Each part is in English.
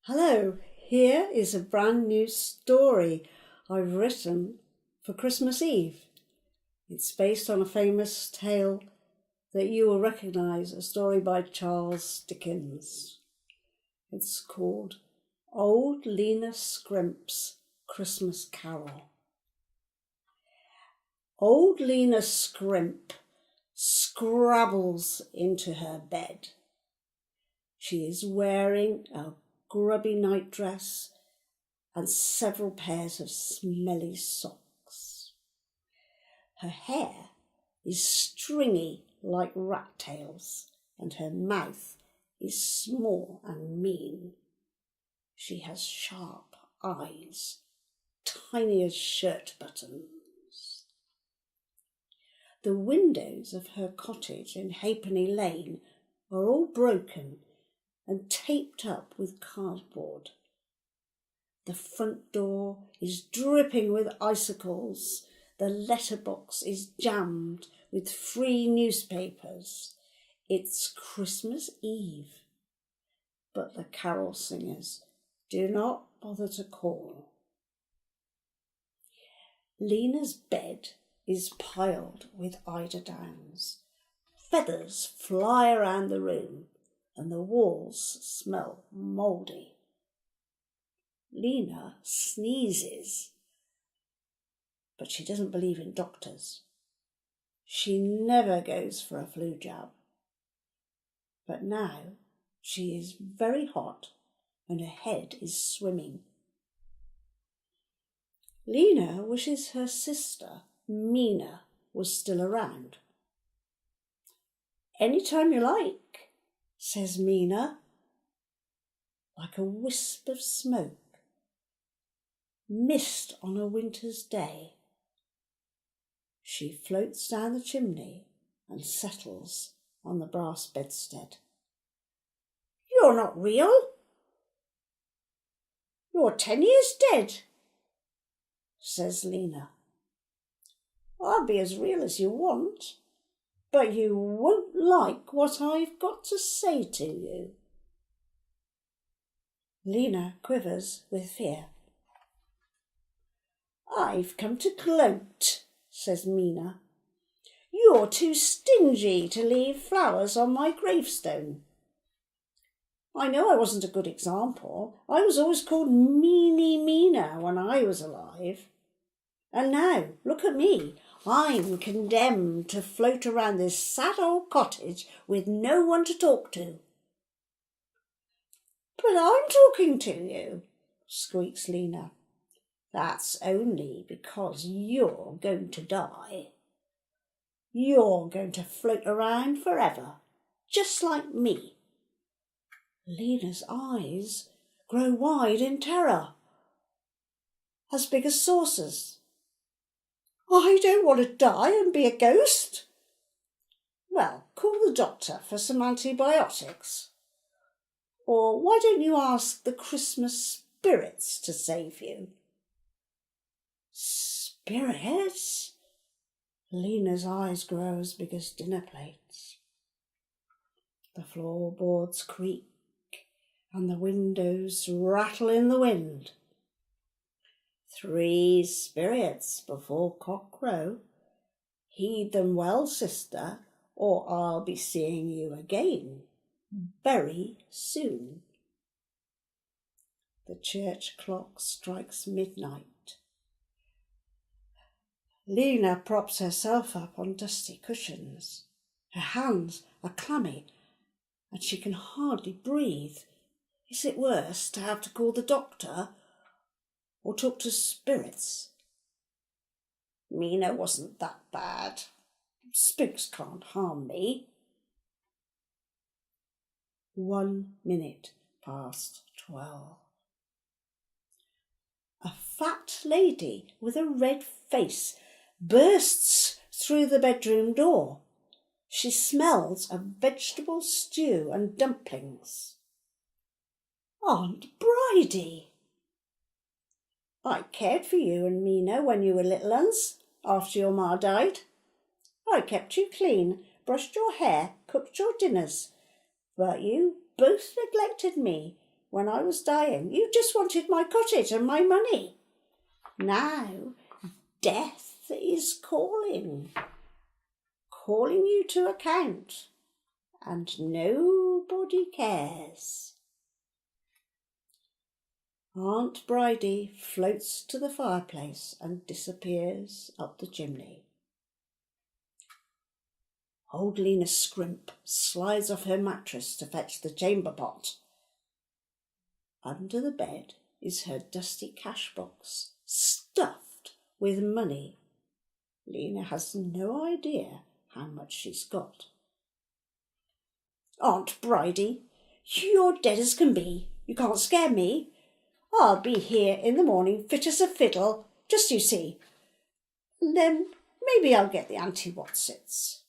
Hello, here is a brand new story I've written for Christmas Eve. It's based on a famous tale that you will recognise, a story by Charles Dickens. It's called Old Leena Scrimp's Christmas Carol. Old Leena Scrimp scrabbles into her bed. She is wearing a grubby nightdress and several pairs of smelly socks. Her hair is stringy like rat tails, and her mouth is small and mean. She has sharp eyes, tiny as shirt buttons. The windows of her cottage in Halfpenny Lane are all broken and taped up with cardboard. The front door is dripping with icicles. The letterbox is jammed with free newspapers. It's Christmas Eve, but the carol singers do not bother to call. Leena's bed is piled with eiderdowns. Feathers fly around the room, and the walls smell mouldy. Leena sneezes, but she doesn't believe in doctors. She never goes for a flu jab. But now she is very hot and her head is swimming. Leena wishes her sister, Mina, was still around. "Anytime you like," says Mina, like a wisp of smoke, mist on a winter's day. She floats down the chimney and settles on the brass bedstead. "You're not real. You're 10 years dead," says Leena. "I'll be as real as you want, but you won't like what I've got to say to you." Leena quivers with fear. "I've come to gloat," says Mina. "You're too stingy to leave flowers on my gravestone. I know I wasn't a good example. I was always called Meanie Mina when I was alive. And now, look at me. I'm condemned to float around this sad old cottage with no one to talk to." "But I'm talking to you," squeaks Leena. "That's only because you're going to die. You're going to float around forever, just like me." Leena's eyes grow wide in terror, as big as saucers. "I don't want to die and be a ghost." "Well, call the doctor for some antibiotics. Or why don't you ask the Christmas spirits to save you?" "Spirits?" Leena's eyes grow as big as dinner plates. The floorboards creak and the windows rattle in the wind. "3 spirits before cockcrow. Heed them well, sister, or I'll be seeing you again very soon." The church clock strikes midnight. Leena props herself up on dusty cushions. Her hands are clammy and she can hardly breathe. Is it worse to have to call the doctor or talk to spirits? Mina wasn't that bad. Spooks can't harm me. 1 minute past 12. A fat lady with a red face bursts through the bedroom door. She smells of vegetable stew and dumplings. "Aunt Bridie." "I cared for you and Mina when you were little uns, after your ma died. I kept you clean, brushed your hair, cooked your dinners, but you both neglected me When I was dying, you just wanted my cottage and my money. Now, death is calling you to account, and nobody cares. Aunt Bridie floats to the fireplace and disappears up the chimney. Old Leena Scrimp slides off her mattress to fetch the chamber pot. Under the bed is her dusty cash box, stuffed with money. Leena has no idea how much she's got. Aunt Bridie, you're dead as can be. You can't scare me. I'll be here in the morning fit as a fiddle, just you see. And then maybe I'll get the Auntie-Watsits.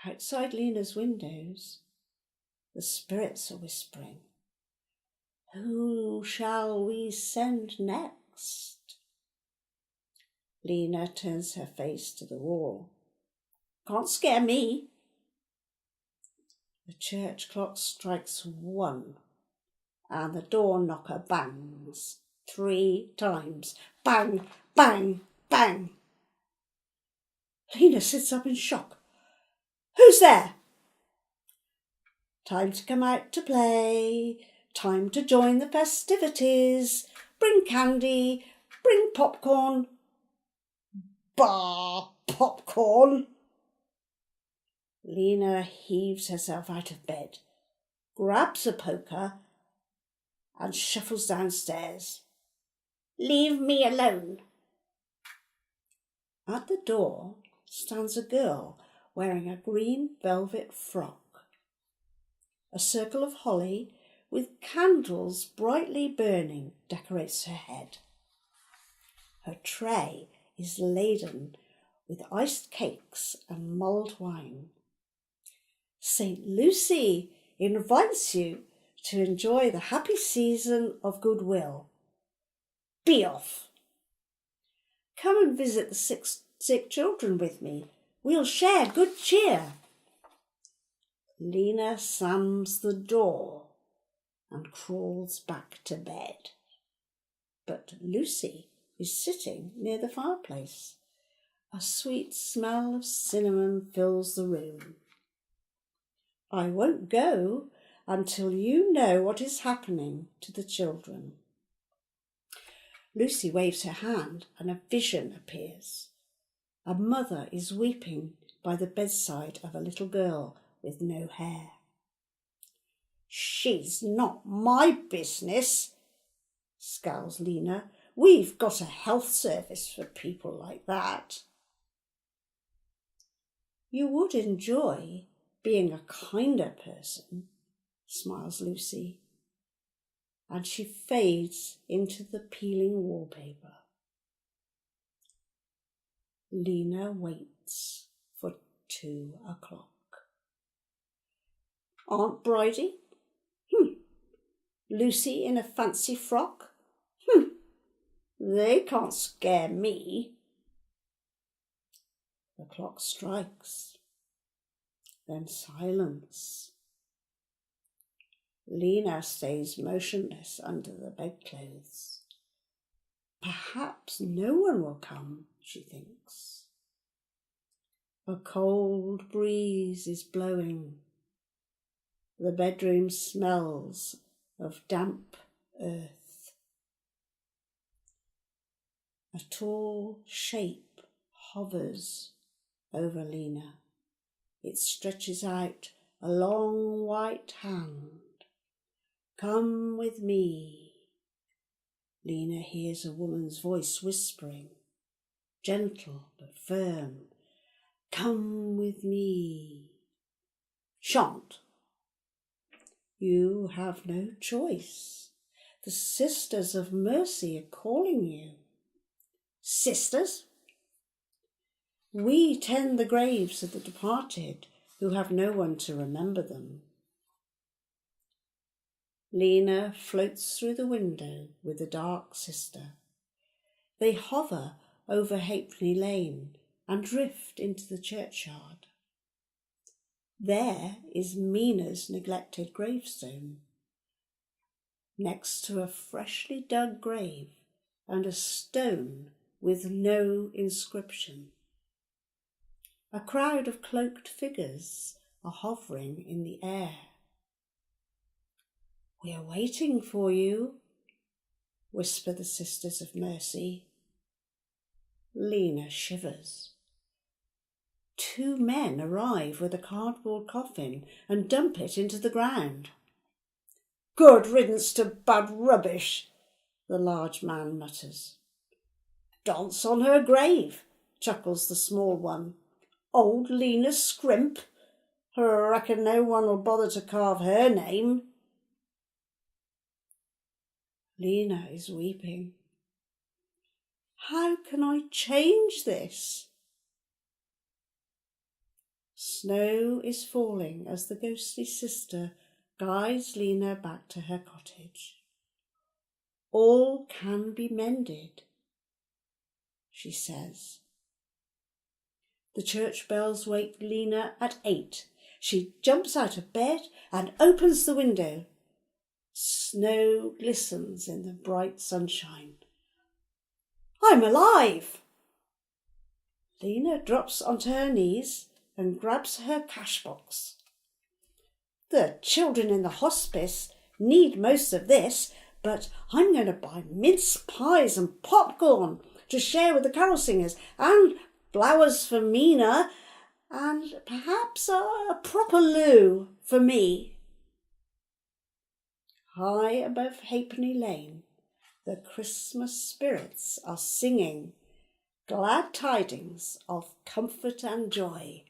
Outside Leena's windows, the spirits are whispering. Who shall we send next? Leena turns her face to the wall. Can't scare me. The church clock strikes 1, and the door knocker bangs 3 times. Bang, bang, bang. Leena sits up in shock. Who's there? Time to come out to play. Time to join the festivities. Bring candy. Bring popcorn. Bah, popcorn. Leena heaves herself out of bed, grabs a poker and shuffles downstairs. Leave me alone. At the door stands a girl wearing a green velvet frock. A circle of holly with candles brightly burning decorates her head. Her tray is laden with iced cakes and mulled wine. St. Lucy invites you to enjoy the happy season of goodwill. Be off. Come and visit the sick children with me. We'll share good cheer. Leena slams the door and crawls back to bed. But Lucy is sitting near the fireplace. A sweet smell of cinnamon fills the room. I won't go until you know what is happening to the children. Lucy waves her hand and a vision appears. A mother is weeping by the bedside of a little girl with no hair. She's not my business, scowls Leena. We've got a health service for people like that. You would enjoy being a kinder person, smiles Lucy, and she fades into the peeling wallpaper. Leena waits for 2 o'clock. Aunt Bridie? Lucy in a fancy frock? They can't scare me. The clock strikes. Then silence. Leena stays motionless under the bedclothes. Perhaps no one will come, she thinks. A cold breeze is blowing. The bedroom smells of damp earth. A tall shape hovers over Leena. It stretches out a long white hand. Come with me. Leena hears a woman's voice whispering, gentle but firm. Come with me. Shan't. You have no choice. The Sisters of Mercy are calling you. Sisters? We tend the graves of the departed who have no one to remember them. Leena floats through the window with the dark sister. They hover over Halfpenny Lane and drift into the churchyard. There is Mina's neglected gravestone, next to a freshly dug grave and a stone with no inscription. A crowd of cloaked figures are hovering in the air. "We are waiting for you," whisper the Sisters of Mercy. Leena shivers. 2 men arrive with a cardboard coffin and dump it into the ground. "Good riddance to bad rubbish," the large man mutters. "Dance on her grave," chuckles the small one. "Old Leena Scrimp. I reckon no one'll bother to carve her name." Leena is weeping. "How can I change this?" Snow is falling as the ghostly sister guides Leena back to her cottage. "All can be mended," she says. The church bells wake Leena at 8. She jumps out of bed and opens the window. Snow glistens in the bright sunshine. "I'm alive!" Leena drops onto her knees and grabs her cash box. "The children in the hospice need most of this, but I'm going to buy mince pies and popcorn to share with the carol singers, and flowers for Mina, and perhaps a proper loo for me." High above Halfpenny Lane, the Christmas spirits are singing glad tidings of comfort and joy.